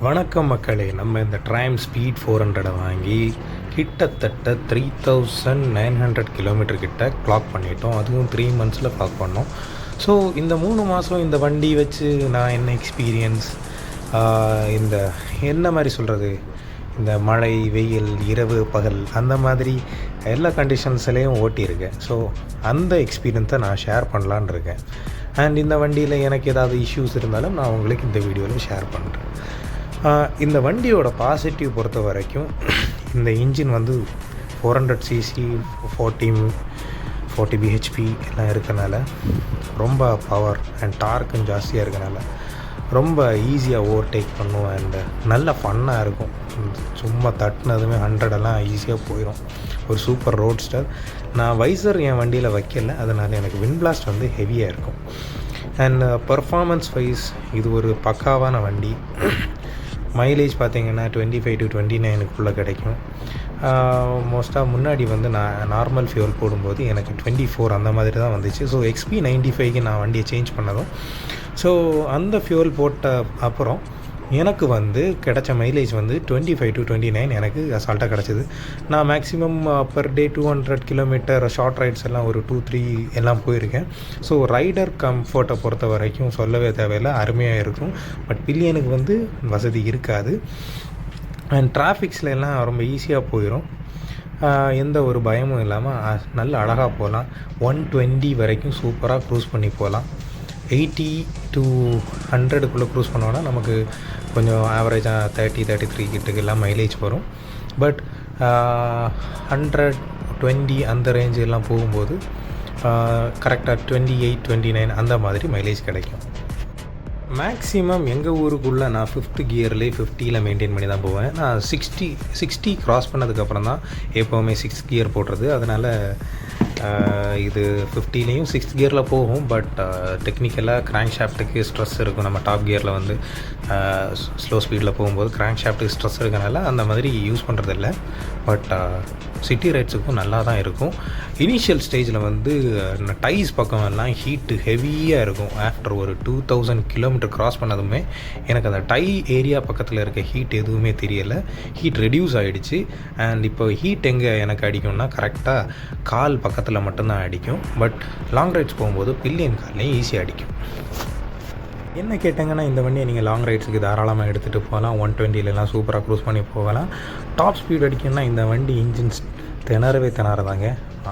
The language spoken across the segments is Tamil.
வணக்கம் மக்களே. நம்ம இந்த ட்ரைம் ஸ்பீட் 400 வாங்கி கிட்டத்தட்ட 3900 கிலோமீட்டர் கிட்ட கிளாக் பண்ணிட்டோம். அதுவும் 3 மந்த்ஸில் கிளாக் பண்ணோம். ஸோ இந்த 3 மாதம் இந்த வண்டி வச்சு நான் என்ன எக்ஸ்பீரியன்ஸ், இந்த என்ன மாதிரி சொல்கிறது, இந்த மழை வெயில் இரவு பகல் அந்த மாதிரி எல்லா கண்டிஷன்ஸ்லேயும் ஓட்டியிருக்கேன். ஸோ அந்த எக்ஸ்பீரியன்ஸை நான் ஷேர் பண்ணலான் இருக்கேன். அண்ட் இந்த வண்டியில் எனக்கு ஏதாவது இஷ்யூஸ் இருந்தாலும் நான் உங்களுக்கு இந்த வீடியோவில் ஷேர் பண்ணுறேன். இந்த வண்டியோட பாசிட்டிவ் பொறுத்த வரைக்கும் இந்த இன்ஜின் வந்து 400cc 40 bhp எல்லாம் இருக்கனால ரொம்ப பவர் அண்ட் டார்க்கும் ஜாஸ்தியாக இருக்கனால ரொம்ப ஈஸியாக ஓவர்டேக் பண்ணும். அண்ட் நல்ல ஃபன்னாக இருக்கும். சும்மா தட்டினதுமே 100 ஈஸியாக போயிடும். ஒரு சூப்பர் ரோட்ஸ்டர். நான் வைசர் என் வண்டியில் வைக்கல, அதனால் எனக்கு விண்ட் பிளாஸ்ட் வந்து ஹெவியாக இருக்கும். அண்ட் பர்ஃபார்மன்ஸ் வைஸ் இது ஒரு பக்காவான வண்டி. மைலேஜ் பார்த்திங்கன்னா 25 to 29 கிடைக்கும். மோஸ்ட்டாக முன்னாடி வந்து நான் நார்மல் ஃபியூல் போடும்போது எனக்கு 24 அந்த மாதிரி தான் வந்துச்சு. ஸோ XP95க்கு நான் வண்டியை சேஞ்ச் பண்ணதும், ஸோ அந்த ஃபியூல் போட்ட அப்புறம் எனக்கு வந்து கிடைச்ச மைலேஜ் வந்து 25 to 29 எனக்கு அசால்ட்டாக கிடச்சிது. நான் maximum per day 200 kilometre short rides எல்லாம் ஒரு 2-3 எல்லாம் போயிருக்கேன். ஸோ ரைடர் கம்ஃபர்ட்டை பொறுத்த வரைக்கும் சொல்லவே தேவையில்லை, அருமையாக இருக்கும். பட் பில்லியனுக்கு வந்து வசதி இருக்காது. அண்ட் டிராஃபிக்ஸில் எல்லாம் ரொம்ப ஈஸியாக போயிடும். எந்த ஒரு பயமும் இல்லாமல் நல்ல அழகாக போகலாம். 120 வரைக்கும் சூப்பராக க்ரூஸ் பண்ணி போகலாம். 80 to 100க்குள்ளே க்ரூஸ் பண்ணோன்னா நமக்கு கொஞ்சம் ஆவரேஜாக 30-33 கிட்டக்கெல்லாம் மைலேஜ் வரும். பட் 120 அந்த ரேஞ்சு எல்லாம் போகும்போது கரெக்டாக 28-29 அந்த மாதிரி மைலேஜ் கிடைக்கும். மேக்ஸிமம் எங்கள் ஊருக்குள்ளே நான் 5th கியர்லேயே 50ல் மெயின்டைன் பண்ணி தான் போவேன். நான் 60 க்ராஸ் பண்ணதுக்கப்புறம் தான் எப்போவுமே 6th கியர் போடுறது. அதனால் இது 50லேயும் 6th கியரில் போகும். பட் டெக்னிக்கலாக கிராங்க் ஷாஃப்ட்டுக்கு ஸ்ட்ரெஸ் இருக்கும். நம்ம டாப் கியரில் வந்து ஸ்லோ ஸ்பீடில் போகும்போது கிராங்க் ஷாஃப்ட்டுக்கு ஸ்ட்ரெஸ் இருக்கனால அந்த மாதிரி யூஸ் பண்ணுறதில்ல. பட் சிட்டி ரைட்ஸுக்கும் நல்லா தான் இருக்கும். இனிஷியல் ஸ்டேஜில் வந்து டைஸ் பக்கம் எல்லாம் ஹீட்டு ஹெவியாக இருக்கும். ஆஃப்டர் ஒரு 2000 கிலோமீட்டர் க்ராஸ் பண்ணதுமே எனக்கு அந்த டை ஏரியா பக்கத்தில் இருக்க ஹீட் எதுவுமே தெரியலை. ஹீட் ரெடியூஸ் ஆகிடுச்சு. அண்ட் இப்போ ஹீட் எங்கே எனக்கு அடிக்கும்னா கரெக்டாக கால் பக்கத்தில் மட்டும்தான் அடிக்கும். பட் லாங் ரைட்ஸ் போகும்போது பில்லியன் கால்லையும் ஈஸியாக அடிக்கும். என்ன கேட்டாங்கன்னா, இந்த வண்டியை நீங்கள் லாங் ரைட்ஸுக்கு தாராளமாக எடுத்துகிட்டு போகலாம். 120லலாம் சூப்பராக க்ரூஸ் பண்ணி போகலாம். டாப் ஸ்பீட் அடிக்கணும்னா இந்த வண்டி இன்ஜின்ஸ் திணறதாங்க,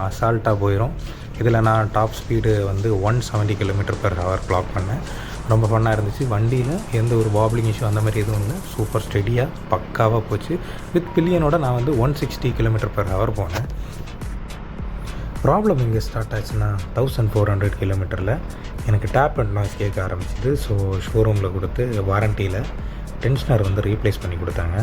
அசால்ட்டாக போயிடும். இதில் நான் டாப் ஸ்பீடு வந்து 170 km/h கிளாக் பண்ணேன். ரொம்ப ஃபன்னாக இருந்துச்சு. வண்டியில் எந்த ஒரு வாப்ளிங் இஷ்யூ அந்த மாதிரி எதுவும் இல்லை. சூப்பர் ஸ்டெடியாக பக்காவாக போச்சு. வித் பில்லியனோட நான் வந்து 160 km/h போனேன். ப்ராப்ளம் எங்கே ஸ்டார்ட் ஆச்சுன்னா 1400 கிலோமீட்டரில் எனக்கு டேப் அண்ட் நாய்ஸ் கேட்க ஆரம்பிச்சிது. ஸோ ஷோரூமில் கொடுத்து வாரண்டியில் டென்ஷனர் வந்து ரீப்ளேஸ் பண்ணி கொடுத்தாங்க.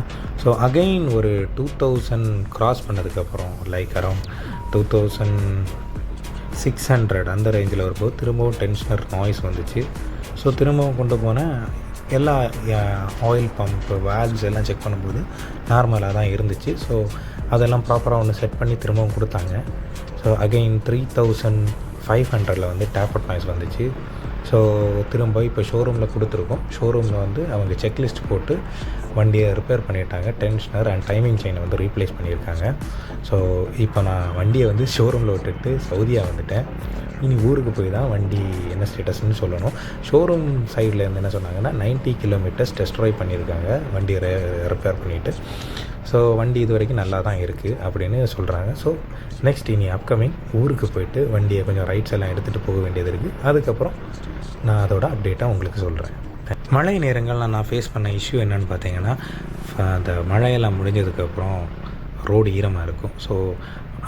ஸோ அகைன் ஒரு 2000 க்ராஸ் பண்ணதுக்கப்புறம் லைக் அரௌண்ட் 2600 அந்த ரேஞ்சில் வரும்போது திரும்பவும் டென்ஷனர் நாய்ஸ் வந்துச்சு. ஸோ திரும்பவும் கொண்டு போனேன். எல்லா ஆயில் பம்ப்பு வேல்வ்ஸ் எல்லாம் செக் பண்ணும்போது நார்மலாக தான் இருந்துச்சு. ஸோ அதெல்லாம் ப்ராப்பராக ஒன்று செட் பண்ணி திரும்பவும் கொடுத்தாங்க. ஸோ அகெயின் 3500 வந்து டேப் நாய்ஸ் வந்துச்சு. ஸோ திரும்ப இப்போ ஷோரூமில் கொடுத்துருக்கோம். ஷோரூமில் வந்து அவங்க செக்லிஸ்ட் போட்டு வண்டியை ரிப்பேர் பண்ணிட்டாங்க. டென்ஷனர் அண்ட் டைமிங் செயினை வந்து ரீப்ளேஸ் பண்ணியிருக்காங்க. ஸோ இப்போ நான் வண்டியை வந்து ஷோரூமில் விட்டுட்டு சவுதியா வந்துட்டேன். இனி ஊருக்கு போய் தான் வண்டி என்ன ஸ்டேட்டஸ்ன்னு சொல்லணும். ஷோரூம் சைடில் இருந்து என்ன சொன்னாங்கன்னா 90 கிலோமீட்டர்ஸ் டெஸ்ட் ட்ரைவ் பண்ணியிருக்காங்க வண்டியை ரிப்பேர் பண்ணிவிட்டு. ஸோ வண்டி இது வரைக்கும் நல்லா தான் இருக்குது அப்படின்னு சொல்கிறாங்க. ஸோ நெக்ஸ்ட் இனி அப்கமிங் ஊருக்கு போய்ட்டு வண்டியை கொஞ்சம் ரைட்ஸ் எல்லாம் எடுத்துகிட்டு போக வேண்டியது இருக்குது. அதுக்கப்புறம் நான் அதோட அப்டேட்டாக உங்களுக்கு சொல்கிறேன். மழை நேரங்களில் நான் ஃபேஸ் பண்ண இஷ்யூ என்னென்னு பார்த்தீங்கன்னா, அந்த மழையெல்லாம் முடிஞ்சதுக்கப்புறம் ரோடு ஈரமாக இருக்கும். ஸோ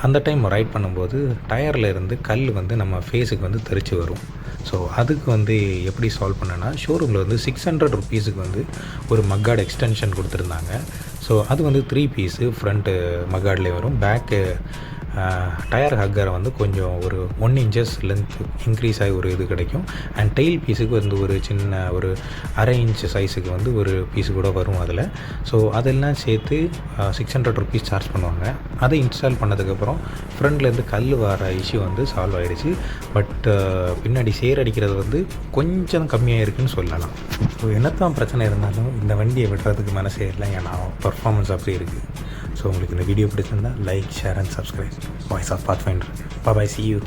அந்த டைம் ரைட் பண்ணும்போது டயரில் இருந்து கல் வந்து நம்ம ஃபேஸுக்கு வந்து தெரிச்சு வரும். ஸோ அதுக்கு வந்து எப்படி சால்வ் பண்ணேன்னா, ஷோரூமில் வந்து 600 ருபீஸுக்கு வந்து ஒரு மக்கார்டு எக்ஸ்டென்ஷன் கொடுத்துருந்தாங்க. ஸோ அது வந்து 3 பீஸு ஃப்ரண்ட்டு மக்கார்ட்லேயே வரும், பேக்கு டயர் ஹக்கரை வந்து கொஞ்சம் ஒரு 1 inches லென்த் இன்க்ரீஸ் ஆகி ஒரு இது கிடைக்கும். அண்ட் டெயில் பீஸுக்கு வந்து ஒரு சின்ன ஒரு 1/2 inch சைஸுக்கு வந்து ஒரு பீஸு கூட வரும் அதில். ஸோ அதெல்லாம் சேர்த்து 600 rupees சார்ஜ் பண்ணுவாங்க. அதை இன்ஸ்டால் பண்ணதுக்கப்புறம் ஃப்ரண்ட்லேருந்து கல் வர இஷ்யூ வந்து சால்வ் ஆகிடுச்சு. பட் பின்னாடி சேர் அடிக்கிறது வந்து கொஞ்சம் கம்மியாக இருக்குதுன்னு சொல்லலாம். ஸோ என்னத்தான் பிரச்சனை இருந்தாலும் இந்த வண்டியை விடுறதுக்கு மனசே இல்லை, ஏன்னா பர்ஃபார்மன்ஸ் அப்படி இருக்குது. ஸோ உங்களுக்கு இந்த வீடியோ பிடிச்சிருந்தால் like, share and subscribe. Voice of Pathfinder. Bye, see you.